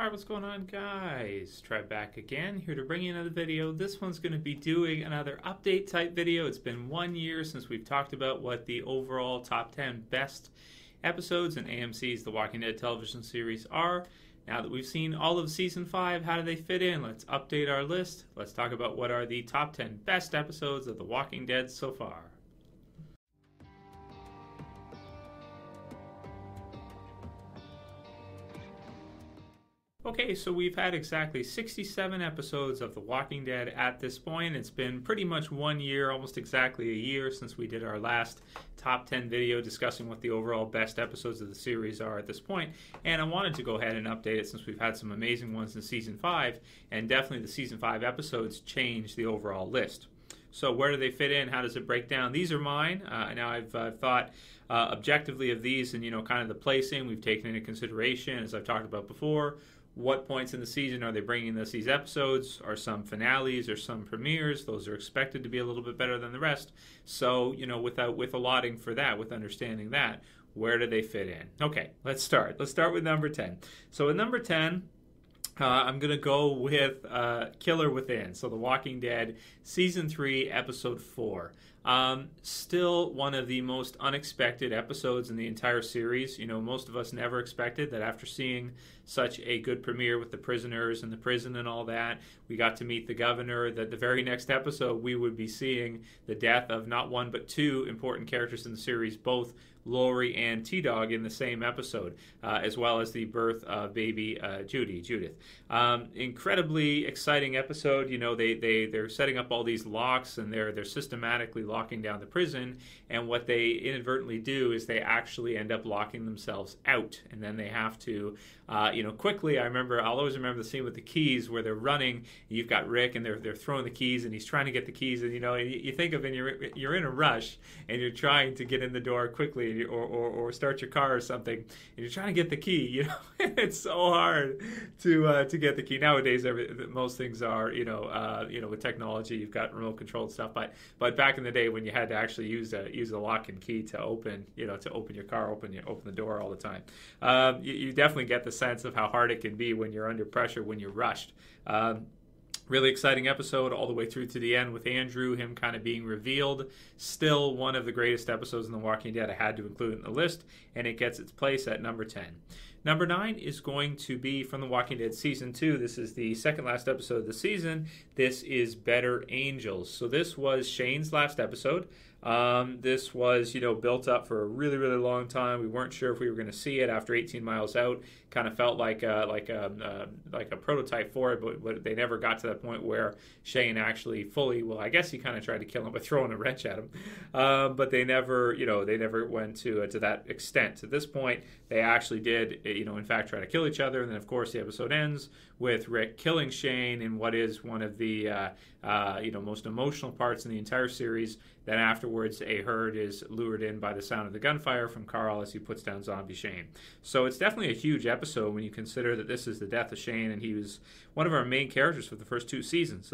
Alright, what's going on, guys? Try back again, here to bring you another video. This one's going to be doing another update type video. It's been 1 year since we've talked about what the overall top 10 best episodes in AMC's The Walking Dead television series are. Now that we've seen all of season 5, how do they fit in? Let's update our list. Let's talk about what are the top 10 best episodes of The Walking Dead so far. Okay, so we've had exactly 67 episodes of The Walking Dead at this point. It's been pretty much 1 year, almost exactly a year, since we did our last top 10 video discussing what the overall best episodes of the series are at this point. And I wanted to go ahead and update it since we've had some amazing ones in Season 5, and definitely the Season 5 episodes change the overall list. So where do they fit in? How does it break down? These are mine. Now I've thought objectively of these and, kind of the placing we've taken into consideration, as I've talked about before. What points in the season are they bringing us these episodes? Are some finales or some premieres? Those are expected to be a little bit better than the rest. So, with allotting for that, with understanding that, where do they fit in? Okay, let's start. Let's start with number 10. So at number 10, I'm going to go with Killer Within. So The Walking Dead, Season 3, Episode 4. Still one of the most unexpected episodes in the entire series. Most of us never expected that after seeing such a good premiere with the prisoners and the prison and all that, we got to meet the governor, that the very next episode we would be seeing the death of not one but two important characters in the series, both Lori and T-Dog, in the same episode, as well as the birth of baby Judith. Incredibly exciting episode. They're setting up all these locks, and they're systematically locking down the prison, and what they inadvertently do is they actually end up locking themselves out, and then they have to quickly. I'll always remember the scene with the keys where they're running. You've got Rick, and they're throwing the keys, and he's trying to get the keys, and you think of, and you're in a rush, and you're trying to get in the door quickly, or start your car or something, and you're trying to get the key. It's so hard to get the key nowadays. Most things are, with technology, you've got remote controlled stuff, but back in the day when you had to actually use a lock and key to open your car, open the door all the time, you definitely get the sense of how hard it can be when you're under pressure, when you're rushed. Really exciting episode all the way through to the end with Andrew, him kind of being revealed. Still one of the greatest episodes in The Walking Dead. I had to include it in the list, and it gets its place at number 10. Number 9 is going to be from The Walking Dead Season 2. This is the second last episode of the season. This is Better Angels. So this was Shane's last episode. This was, built up for a really, really long time. We weren't sure if we were going to see it after 18 miles out. Kind of felt like a prototype for it, but they never got to that point where Shane actually fully. Well, I guess he kind of tried to kill him by throwing a wrench at him, but they never went to that extent. At this point, they actually did, in fact, try to kill each other. And then, of course, the episode ends with Rick killing Shane in what is one of the most emotional parts in the entire series. Then afterwards, a herd is lured in by the sound of the gunfire from Carl as he puts down zombie Shane. So it's definitely a huge episode when you consider that this is the death of Shane, and he was one of our main characters for the first 2 seasons.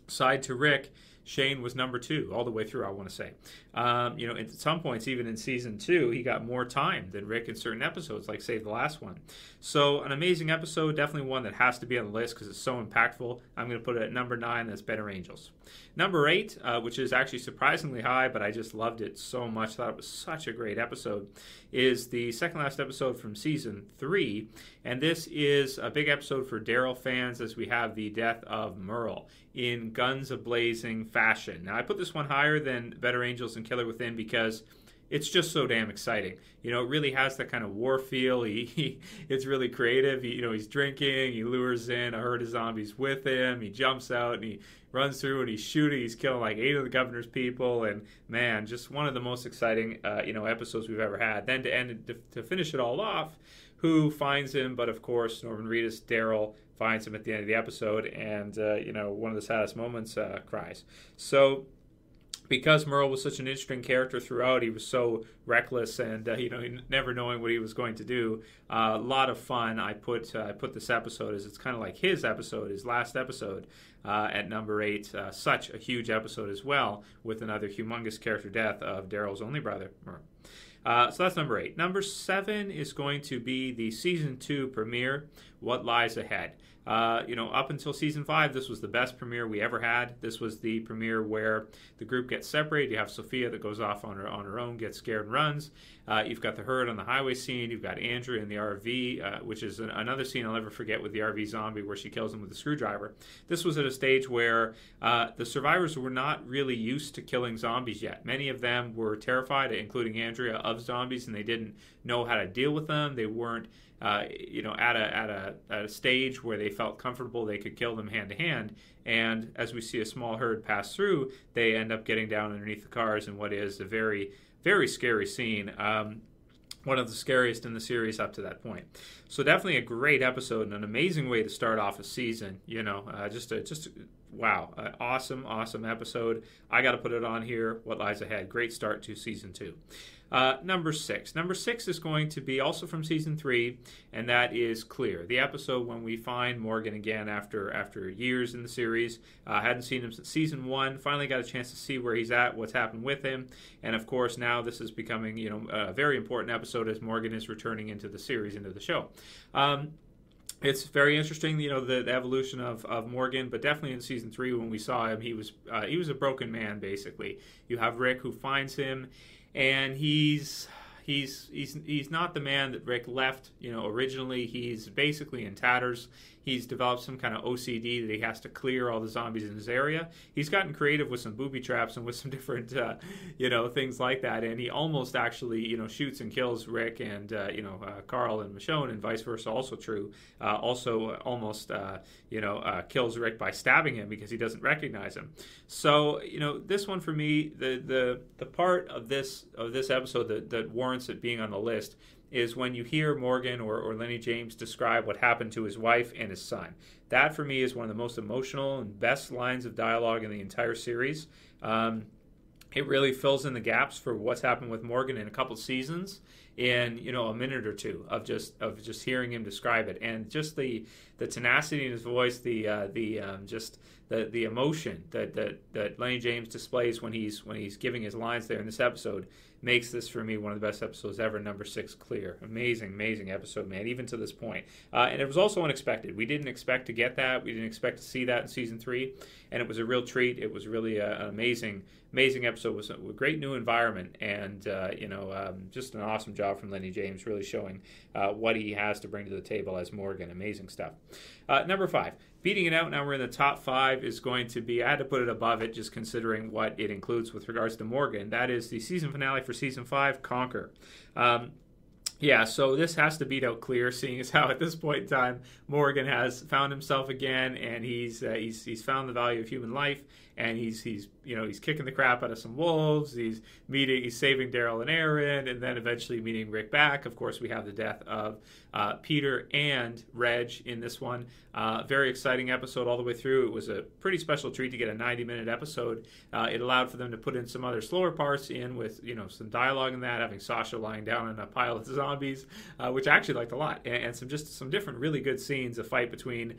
Side to Rick, Shane was number 2 all the way through, I want to say. At some points, even in Season 2, he got more time than Rick in certain episodes, like, say, the last one. So, an amazing episode, definitely one that has to be on the list because it's so impactful. I'm going to put it at number 9, that's Better Angels. Number 8, which is actually surprisingly high, but I just loved it so much, thought it was such a great episode, is the second last episode from Season 3, and this is a big episode for Daryl fans as we have the death of Merle in guns a-blazing fashion. Now, I put this one higher than Better Angels and Killer Within because it's just so damn exciting. It really has that kind of war feel. It's really creative. He's drinking. He lures in a herd of zombies with him. He jumps out and he runs through and he's shooting. He's killing like 8 of the governor's people. And man, just one of the most exciting episodes we've ever had. Then to finish it all off, who finds him? But of course, Norman Reedus, Daryl, finds him at the end of the episode, and one of the saddest moments, cries. So, because Merle was such an interesting character throughout, he was so reckless and never knowing what he was going to do. A lot of fun. I put this episode as it's kind of like his episode, his last episode, at number 8. Such a huge episode as well, with another humongous character death of Daryl's only brother, Merle. So that's number 8. Number 7 is going to be the Season 2 premiere, what lies ahead. Up until season 5, this was the best premiere we ever had. This was the premiere where the group gets separated. You have Sophia that goes off on her own, gets scared and runs. You've got the herd on the highway scene. You've got Andrew in the RV, which is another scene I'll never forget with the RV zombie where she kills him with a screwdriver. This was at a stage where the survivors were not really used to killing zombies yet. Many of them were terrified, including Andrea, of zombies, and they didn't know how to deal with them. They weren't at a stage where they felt comfortable they could kill them hand to hand. And as we see a small herd pass through, they end up getting down underneath the cars in what is a very, very scary scene. One of the scariest in the series up to that point. So definitely a great episode and an amazing way to start off a season. Wow, awesome episode. I got to put it on here. What lies ahead? Great start to season 2. Number 6. Number 6 is going to be also from season 3, and that is Clear. The episode when we find Morgan again after years in the series. Hadn't seen him since season 1. Finally got a chance to see where he's at, what's happened with him, and of course now this is becoming a very important episode as Morgan is returning into the series, into the show. It's very interesting, the evolution of Morgan, but definitely in season 3 when we saw him, he was a broken man basically. You have Rick who finds him, and he's not the man that Rick left. Originally he's basically in tatters. He's developed some kind of OCD that he has to clear all the zombies in his area. He's gotten creative with some booby traps and with some different, things like that. And he almost actually, shoots and kills Rick and, Carl and Michonne, and vice versa. Also true. Also almost, kills Rick by stabbing him because he doesn't recognize him. So, this one for me, the part of this episode that warrants it being on the list is when you hear Morgan or Lenny James describe what happened to his wife and his son. That, for me, is one of the most emotional and best lines of dialogue in the entire series. It really fills in the gaps for what's happened with Morgan in a couple seasons in a minute or two of just hearing him describe it, and just the tenacity in his voice, the emotion that Lenny James displays when he's giving his lines there in this episode makes this, for me, one of the best episodes ever. Number 6, Clear. Amazing episode, man, even to this point. And it was also unexpected. We didn't expect to get that. We didn't expect to see that in season 3, and it was a real treat. It was really an amazing episode. It was a great new environment, and just an awesome job from Lenny James, really showing what he has to bring to the table as Morgan. Amazing stuff. Number 5. Beating it out, now we're in the top 5, is going to be, I had to put it above it just considering what it includes with regards to Morgan. That is the season finale for season 5, Conquer. So this has to beat out Clear, seeing as how at this point in time Morgan has found himself again, and he's found the value of human life, and he's kicking the crap out of some wolves. He's saving Daryl and Aaron, and then eventually meeting Rick back. Of course, we have the death of Peter and Reg in this one. Very exciting episode all the way through. It was a pretty special treat to get a 90-minute episode. It allowed for them to put in some other slower parts in with some dialogue in that, having Sasha lying down in a pile of zombies, which I actually liked a lot, and some different really good scenes. A fight between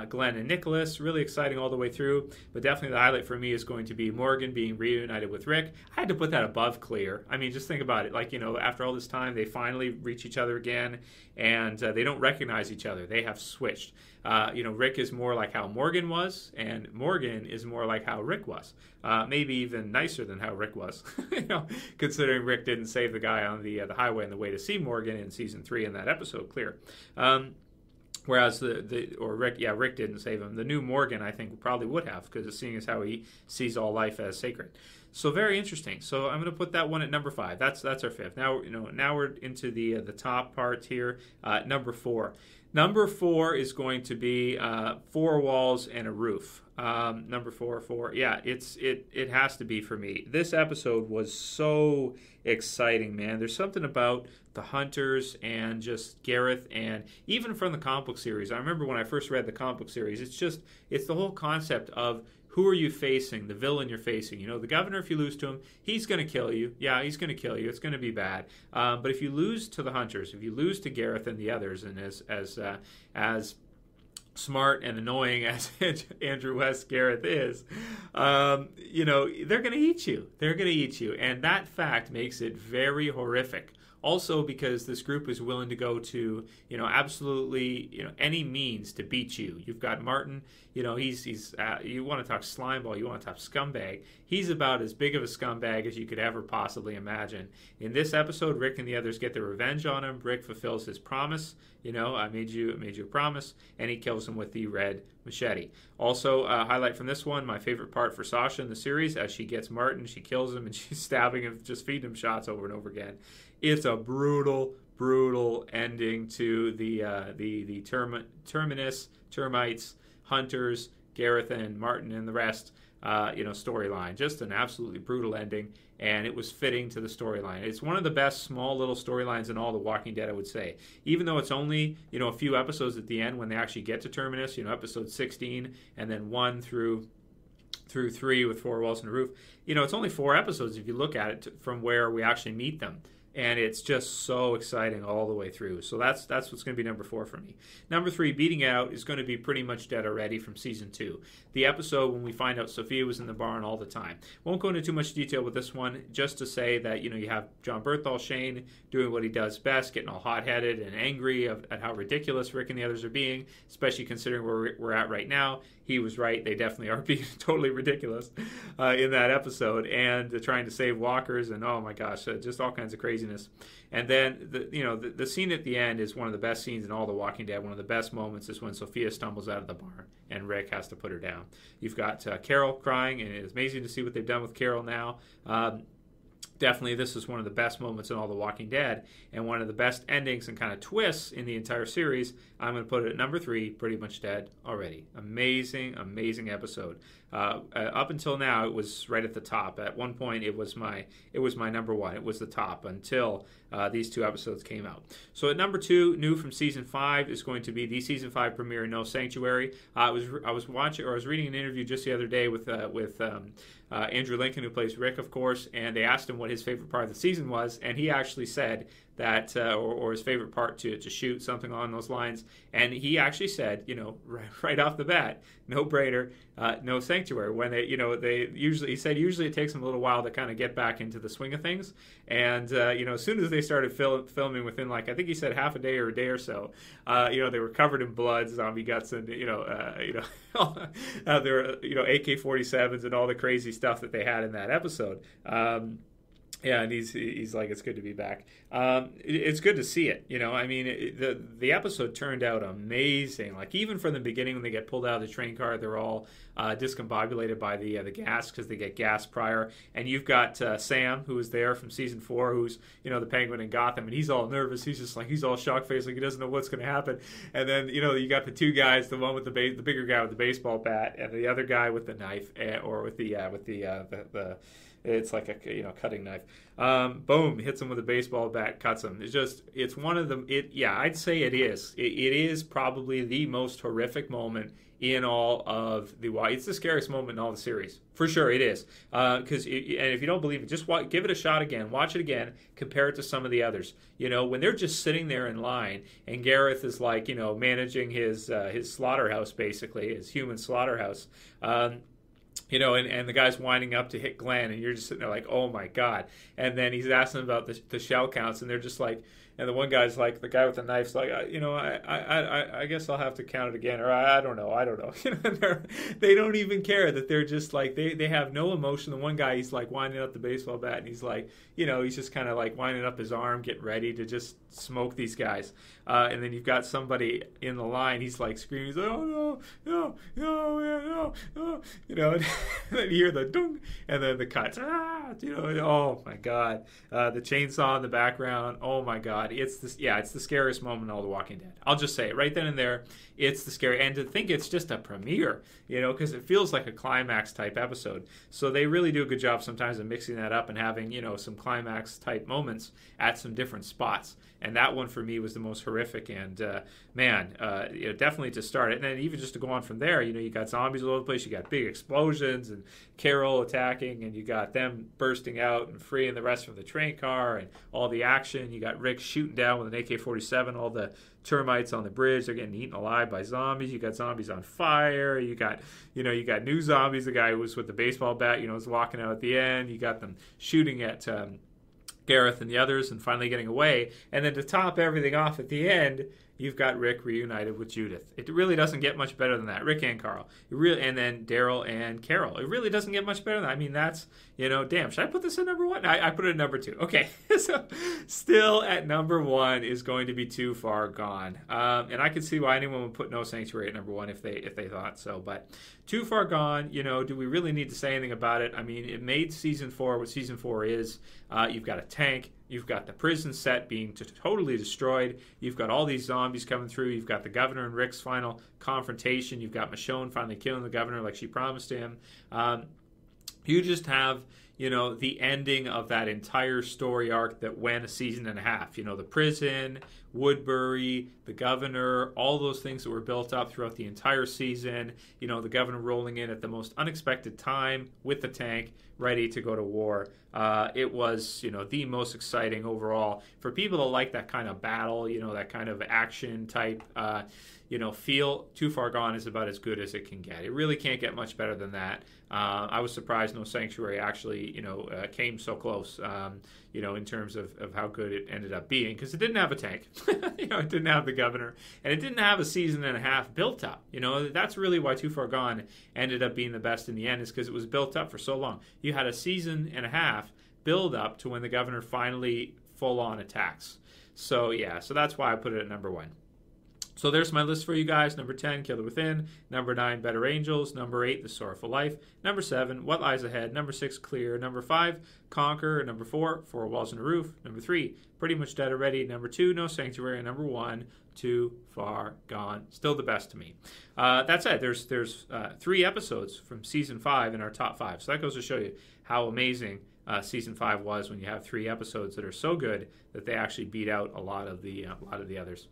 Glenn and Nicholas, really exciting all the way through. But definitely the highlight for me is going to be Morgan being reunited with Rick. I had to put that above Clear. I mean, just think about it. After all this time, they finally reach each other again, and they don't recognize each other. They have switched. Rick is more like how Morgan was, and Morgan is more like how Rick was. Maybe even nicer than how Rick was, considering Rick didn't save the guy on the highway on the way to see Morgan in season 3 in that episode, Clear. Whereas Rick didn't save him. The new Morgan, I think, probably would have, because seeing as how he sees all life as sacred. So very interesting. So I'm going to put that one at number 5. That's our 5th. Now we're into the top part here. Number 4. Number 4 is going to be 4 walls and a roof. Number 4. Yeah, it has to be for me. This episode was so exciting, man. There's something about the hunters and just Gareth, and even from the comic book series. I remember when I first read the comic book series, it's the whole concept of who are you facing, the villain you're facing. The governor, if you lose to him, he's going to kill you. Yeah, he's going to kill you. It's going to be bad. But if you lose to the hunters, if you lose to Gareth and the others, and as smart and annoying as Andrew West Gareth is, they're going to eat you. They're going to eat you. And that fact makes it very horrific Also because this group is willing to go to, absolutely, any means to beat you. You've got Martin, he's you want to talk slimeball, you want to talk scumbag. He's about as big of a scumbag as you could ever possibly imagine. In this episode, Rick and the others get their revenge on him. Rick fulfills his promise. I made you a promise, and he kills him with the red machete. Also, highlight from this one, my favorite part for Sasha in the series, as she gets Martin, she kills him, and she's stabbing him, just feeding him shots over and over again. It's a brutal ending to the Terminus, Termites, Hunters, Gareth and Martin and the rest, storyline. Just an absolutely brutal ending, and it was fitting to the storyline. It's one of the best small little storylines in all The Walking Dead, I would say. Even though it's only, a few episodes at the end when they actually get to Terminus, episode 16, and then 1 through 3 with Four Walls and a Roof. It's only 4 episodes if you look at it from where we actually meet them. And it's just so exciting all the way through. So that's what's going to be number 4 for me. Number 3, Beating Out, is going to be pretty much dead already from season 2. The episode when we find out Sophia was in the barn all the time. Won't go into too much detail with this one, just to say that, you have John Berthal, Shane, doing what he does best, getting all hot-headed and angry at how ridiculous Rick and the others are being, especially considering where we're at right now. He was right. They definitely are being totally ridiculous in that episode, and trying to save walkers, and oh my gosh, just all kinds of craziness. And then the scene at the end is one of the best scenes in all The Walking Dead. One of the best moments is when Sophia stumbles out of the barn and Rick has to put her down. You've got Carol crying, and it's amazing to see what they've done with Carol now. Definitely, this is one of the best moments in all The Walking Dead, and one of the best endings and kind of twists in the entire series. I'm going to put it at number 3, Pretty Much Dead already. Amazing episode. Up until now, it was right at the top. At one point, it was my number 1. It was the top until these 2 episodes came out. So at number 2, new from season 5, is going to be the season 5 premiere, No Sanctuary. I was reading an interview just the other day with Andrew Lincoln, who plays Rick, of course, and they asked him what his favorite part of the season was, and he actually said that, or his favorite part to shoot, something along those lines, and he actually said, right off the bat, no brainer, No Sanctuary. When they usually it takes them a little while to kind of get back into the swing of things, and as soon as they started filming, within I think he said half a day or a day or so, they were covered in blood, zombie guts, and there were AK-47s and all the crazy stuff that they had in that episode. Yeah, and he's like, it's good to be back. It's good to see it. The episode turned out amazing. Even from the beginning, when they get pulled out of the train car, they're all discombobulated by the gas, because they get gas prior. And you've got Sam, who was there from season 4, who's the Penguin in Gotham, and he's all nervous. He's just he's all shock faced, he doesn't know what's going to happen. And then you got the 2 guys, the one with the bigger guy with the baseball bat, and the other guy with the knife, or with the it's like a cutting knife. Boom, hits him with a baseball bat, cuts him. It's one of them. I'd say it is. It is probably the most horrific moment in all of the. It's the scariest moment in all the series, for sure. It is, because and if you don't believe it, just give it a shot again. Watch it again. Compare it to some of the others. When they're just sitting there in line, and Gareth is managing his slaughterhouse, basically his human slaughterhouse. And the guy's winding up to hit Glenn, and you're just sitting there like, oh my God. And then he's asking about the shell counts, and they're just like, and the one guy's like, the guy with the knife's like, I guess I'll have to count it again, or I don't know. They don't even care that they're just they have no emotion. The one guy, he's winding up the baseball bat, and he's he's just kind of winding up his arm, getting ready to just smoke these guys. And then you've got somebody in the line, he's screaming, he's like, oh no, and then you hear the dung, and then the cuts, oh my God, the chainsaw in the background, oh my God. It's the scariest moment in all The Walking Dead. I'll just say it right then and there. It's the scary, and to think it's just a premiere, because it feels like a climax type episode. So they really do a good job sometimes of mixing that up and having, some climax type moments at some different spots. And that one for me was the most horrific. And definitely to start it, and then even just to go on from there, you got zombies all over the place, you got big explosions, and Carol attacking, and you got them bursting out and freeing the rest from the train car, and all the action. You got Rick shooting down with an AK-47 all the termites on the bridge. They're getting eaten alive by zombies. You got zombies on fire. You got new zombies. The guy who was with the baseball bat, was walking out at the end. You got them shooting at Gareth and the others and finally getting away. And then to top everything off at the end, you've got Rick reunited with Judith. It really doesn't get much better than that. Rick and Carl. And then Daryl and Carol. It really doesn't get much better than that. I mean, that's, damn. Should I put this at number 1? I put it at number 2. Okay. So still at number 1 is going to be Too Far Gone. And I could see why anyone would put No Sanctuary at number 1 if they thought so. But Too Far Gone, do we really need to say anything about it? I mean, it made season 4 what season 4 is. You've got a tank. You've got the prison set being totally destroyed. You've got all these zombies coming through. You've got the governor and Rick's final confrontation. You've got Michonne finally killing the governor like she promised him. You just have, the ending of that entire story arc that went a season and a half. The prison, Woodbury, the governor, all those things that were built up throughout the entire season. The governor rolling in at the most unexpected time with the tank, ready to go to war. It was, the most exciting overall. For people that like that kind of battle, that kind of action type, feel, Too Far Gone is about as good as it can get. It really can't get much better than that. I was surprised No Sanctuary actually, came so close, in terms of how good it ended up being, because it didn't have a tank. It didn't have the governor, and it didn't have a season and a half built up. That's really why Too Far Gone ended up being the best in the end, is because it was built up for so long. You had a season and a half build up to when the governor finally full on attacks. So that's why I put it at number 1. So there's my list for you guys. Number 10, Killer Within. Number 9, Better Angels. Number 8, The Sorrowful Life. Number 7, What Lies Ahead. Number 6, Clear. Number 5, Conquer. Number 4, Four Walls and a Roof. Number 3, Pretty Much Dead Already. Number 2, No Sanctuary. And number 1, Too Far Gone. Still the best to me. That said, there's 3 episodes from season 5 in our top 5. So that goes to show you how amazing season 5 was when you have 3 episodes that are so good that they actually beat out a lot of the others.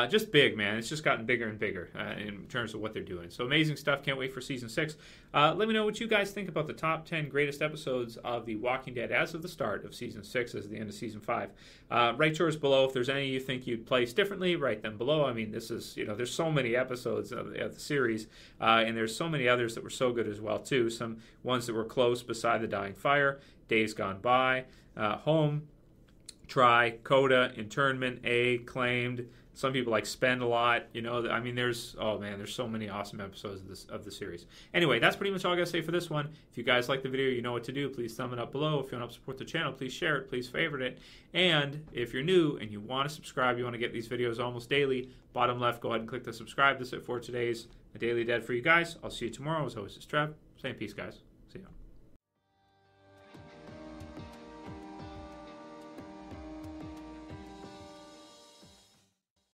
Just big, man. It's just gotten bigger and bigger in terms of what they're doing. So amazing stuff. Can't wait for season 6. Let me know what you guys think about the top 10 greatest episodes of The Walking Dead as of the start of season 6, as the end of season 5. Write yours below. If there's any you think you'd place differently, write them below. I mean, this is, there's so many episodes of the series, and there's so many others that were so good as well, too. Some ones that were close beside the Dying Fire, Days Gone By, Home, Try, Coda, Internment, A, Claimed. Some people like Spend a lot. There's so many awesome episodes of the series. Anyway, that's pretty much all I got to say for this one. If you guys like the video, you know what to do. Please thumb it up below. If you want to help support the channel, please share it. Please favorite it. And if you're new and you want to subscribe, you want to get these videos almost daily, bottom left, go ahead and click the subscribe. That's it for today's Daily Dead for you guys. I'll see you tomorrow. As always, it's Trev. Saying peace, guys.